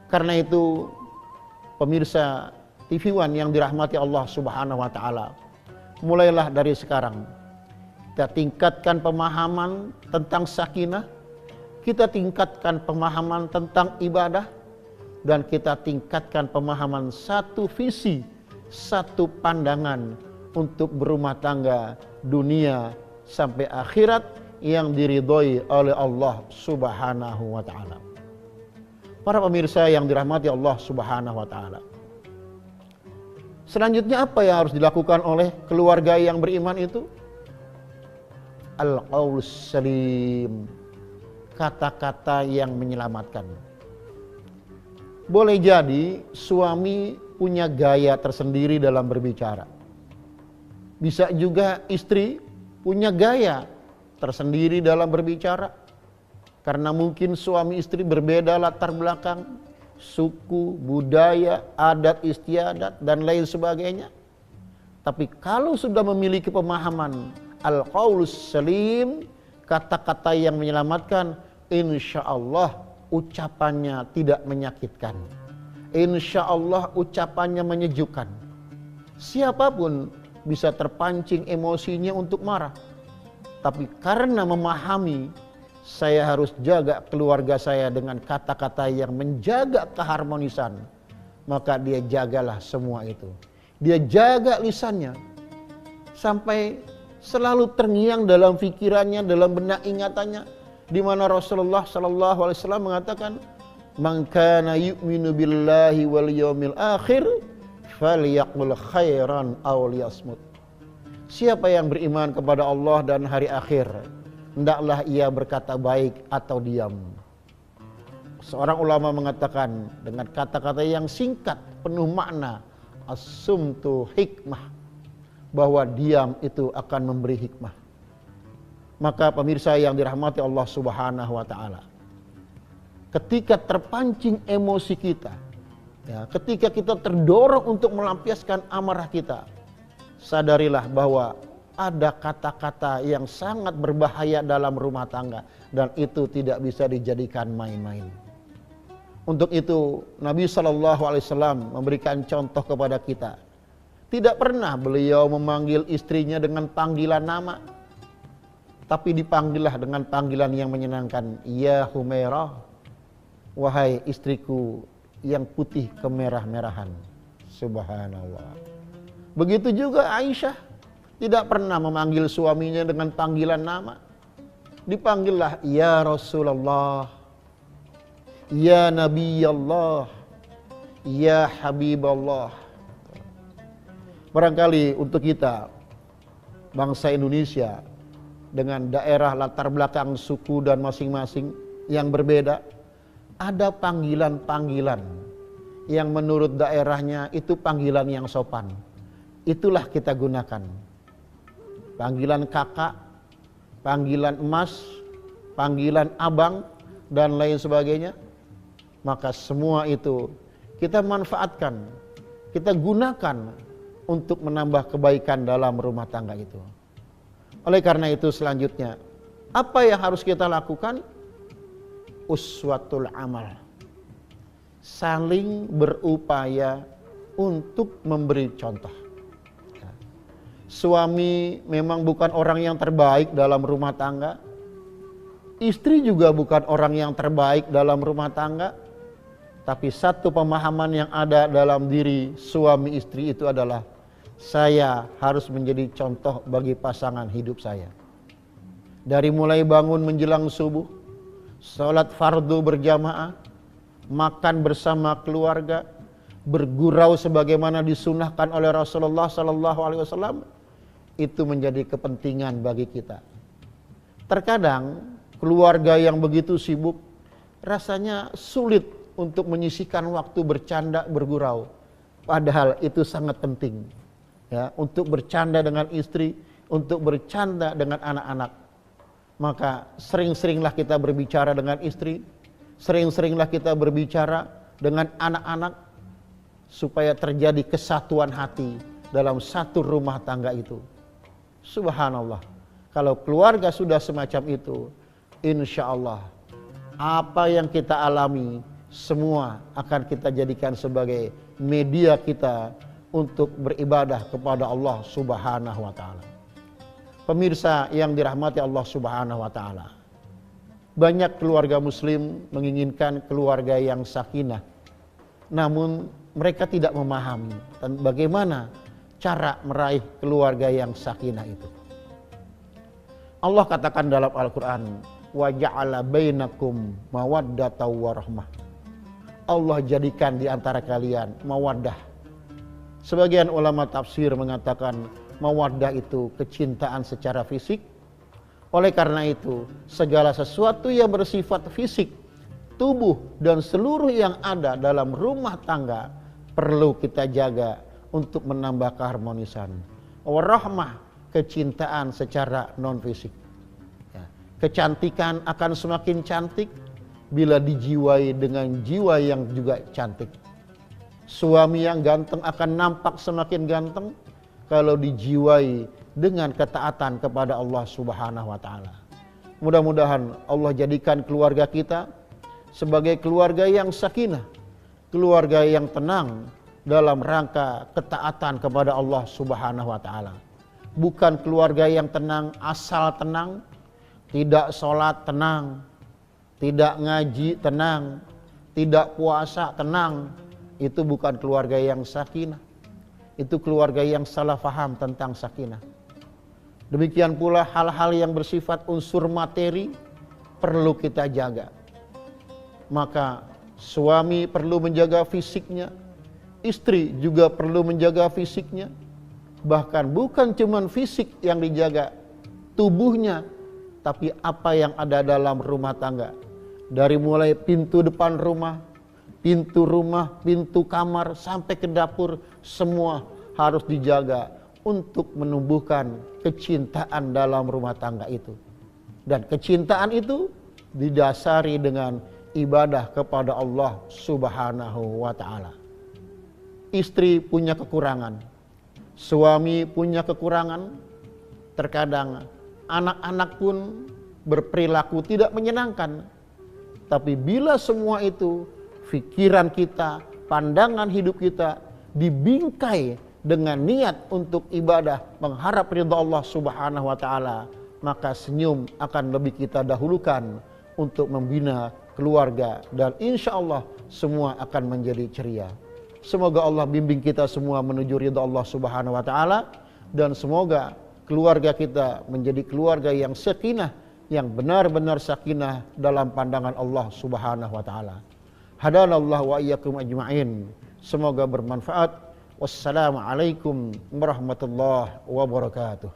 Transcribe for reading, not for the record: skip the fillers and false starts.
Karena itu pemirsa TV One yang dirahmati Allah Subhanahu wa taala, mulailah dari sekarang kita tingkatkan pemahaman tentang sakinah, kita tingkatkan pemahaman tentang ibadah, dan kita tingkatkan pemahaman satu visi, satu pandangan untuk berumah tangga dunia sampai akhirat yang diridhoi oleh Allah Subhanahu wa taala. Para pemirsa yang dirahmati Allah Subhanahu wa taala, selanjutnya apa yang harus dilakukan oleh keluarga yang beriman itu? Al-qaulus salim, kata-kata yang menyelamatkan. Boleh jadi suami punya gaya tersendiri dalam berbicara. Bisa juga istri punya gaya tersendiri dalam berbicara. Karena mungkin suami istri berbeda latar belakang, suku, budaya, adat istiadat, dan lain sebagainya. Tapi kalau sudah memiliki pemahaman al-qaulus salim, kata-kata yang menyelamatkan, insya Allah ucapannya tidak menyakitkan. Insya Allah ucapannya menyejukkan. Siapapun bisa terpancing emosinya untuk marah. Tapi karena memahami, saya harus jaga keluarga saya dengan kata-kata yang menjaga keharmonisan, maka dia jagalah semua itu. Dia jaga lisannya sampai selalu terngiang dalam pikirannya, dalam benak ingatannya, di mana Rasulullah sallallahu alaihi wasallam mengatakan, "Man kana yu'minu billahi wal yawmil akhir falyaqul khairan aw liyasmut." Siapa yang beriman kepada Allah dan hari akhir, hendaklah ia berkata baik atau diam. Seorang ulama mengatakan dengan kata-kata yang singkat penuh makna, as-sumtu hikmah, bahwa diam itu akan memberi hikmah. Maka pemirsa yang dirahmati Allah Subhanahu wa taala, ketika terpancing emosi kita, ya, ketika kita terdorong untuk melampiaskan amarah kita, sadarilah bahwa ada kata-kata yang sangat berbahaya dalam rumah tangga, dan itu tidak bisa dijadikan main-main. Untuk itu Nabi SAW memberikan contoh kepada kita. Tidak pernah beliau memanggil istrinya dengan panggilan nama, tapi dipanggillah dengan panggilan yang menyenangkan. Ya Humairah, wahai istriku yang putih kemerah-merahan. Subhanallah. Begitu juga Aisyah, tidak pernah memanggil suaminya dengan panggilan nama. Dipanggillah ya Rasulullah, ya Nabi Allah, ya Habiballah. Barangkali untuk kita, bangsa Indonesia, dengan daerah latar belakang suku dan masing-masing yang berbeda, ada panggilan-panggilan yang menurut daerahnya itu panggilan yang sopan. Itulah kita gunakan. Panggilan kakak, panggilan emas, panggilan abang, dan lain sebagainya. Maka semua itu kita manfaatkan, kita gunakan untuk menambah kebaikan dalam rumah tangga itu. Oleh karena itu selanjutnya, apa yang harus kita lakukan? Uswatul amal. Saling berupaya untuk memberi contoh. Suami memang bukan orang yang terbaik dalam rumah tangga. Istri juga bukan orang yang terbaik dalam rumah tangga. Tapi satu pemahaman yang ada dalam diri suami istri itu adalah, saya harus menjadi contoh bagi pasangan hidup saya. Dari mulai bangun menjelang subuh, sholat fardu berjamaah, makan bersama keluarga, bergurau sebagaimana disunahkan oleh Rasulullah SAW, itu menjadi kepentingan bagi kita. Terkadang keluarga yang begitu sibuk, rasanya sulit untuk menyisihkan waktu bercanda, bergurau. Padahal itu sangat penting. Ya, untuk bercanda dengan istri, untuk bercanda dengan anak-anak. Maka sering-seringlah kita berbicara dengan istri, sering-seringlah kita berbicara dengan anak-anak, supaya terjadi kesatuan hati dalam satu rumah tangga itu. Subhanallah, kalau keluarga sudah semacam itu, insya Allah apa yang kita alami semua akan kita jadikan sebagai media kita untuk beribadah kepada Allah Subhanahu wa taala. Pemirsa yang dirahmati Allah Subhanahu wa taala, banyak keluarga muslim menginginkan keluarga yang sakinah, namun mereka tidak memahami bagaimana cara meraih keluarga yang sakinah itu. Allah katakan dalam Al-Quran, wa ja'ala bainakum mawaddatan wa rahmah. Allah jadikan di antara kalian mawaddah. Sebagian ulama tafsir mengatakan mawaddah itu kecintaan secara fisik. Oleh karena itu, segala sesuatu yang bersifat fisik, tubuh dan seluruh yang ada dalam rumah tangga perlu kita jaga untuk menambah keharmonisan. Warahmah, kecintaan secara non fisik. Ya. Kecantikan akan semakin cantik bila dijiwai dengan jiwa yang juga cantik. Suami yang ganteng akan nampak semakin ganteng kalau dijiwai dengan ketaatan kepada Allah Subhanahu wa taala. Mudah-mudahan Allah jadikan keluarga kita sebagai keluarga yang sakinah, keluarga yang tenang dalam rangka ketaatan kepada Allah Subhanahu wa taala. Bukan keluarga yang tenang asal tenang, tidak sholat tenang, tidak ngaji tenang, tidak puasa tenang. Itu bukan keluarga yang sakinah. Itu keluarga yang salah faham tentang sakinah. Demikian pula hal-hal yang bersifat unsur materi perlu kita jaga. Maka suami perlu menjaga fisiknya, istri juga perlu menjaga fisiknya. Bahkan bukan cuma fisik yang dijaga, tubuhnya, tapi apa yang ada dalam rumah tangga. Dari mulai pintu depan rumah, pintu kamar, sampai ke dapur, semua harus dijaga untuk menumbuhkan kecintaan dalam rumah tangga itu. Dan kecintaan itu didasari dengan ibadah kepada Allah Subhanahu wa taala. Istri punya kekurangan, suami punya kekurangan, terkadang anak-anak pun berperilaku tidak menyenangkan. Tapi bila semua itu, pikiran kita, pandangan hidup kita dibingkai dengan niat untuk ibadah, mengharap ridha Allah Subhanahu wa taala, maka senyum akan lebih kita dahulukan untuk membina keluarga, dan insya Allah semua akan menjadi ceria. Semoga Allah bimbing kita semua menuju ridha Allah Subhanahu wa taala, dan semoga keluarga kita menjadi keluarga yang sakinah, yang benar-benar sakinah dalam pandangan Allah Subhanahu wa taala. Hadanallahu wa iyyakum ajma'in. Semoga bermanfaat. Wassalamualaikum warahmatullahi wabarakatuh.